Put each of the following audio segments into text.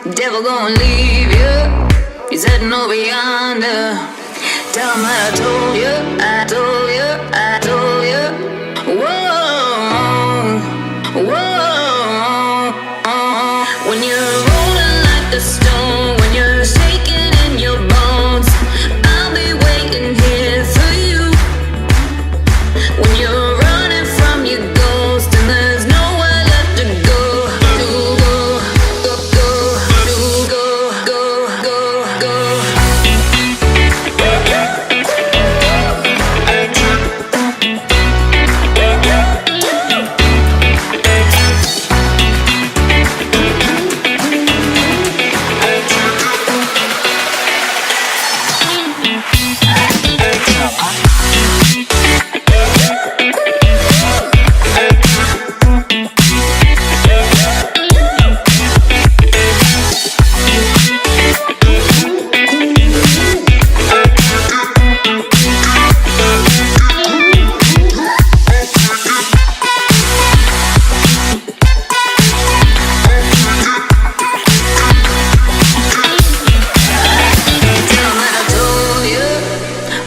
Devil gonna leave you. He's heading over yonder. Tell him that I told you, I told you, I told you. Whoa, whoa. When you're rolling like a stone, when you're shaking in your bones, I'll be waiting here for you. When you're running from your ghost and there's nowhere left to go, go, go, go, go, go, go, go.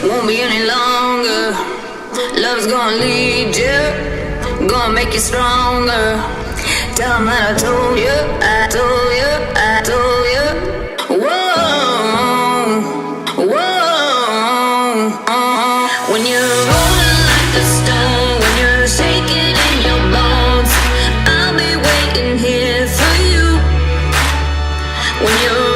Won't be any longer. Love's gonna lead you, gonna make you stronger. Tell 'em that I told you, I told you, I told you. Whoa, whoa. When you're rolling like a stone, when you're shaking in your bones, I'll be waiting here for you. When you're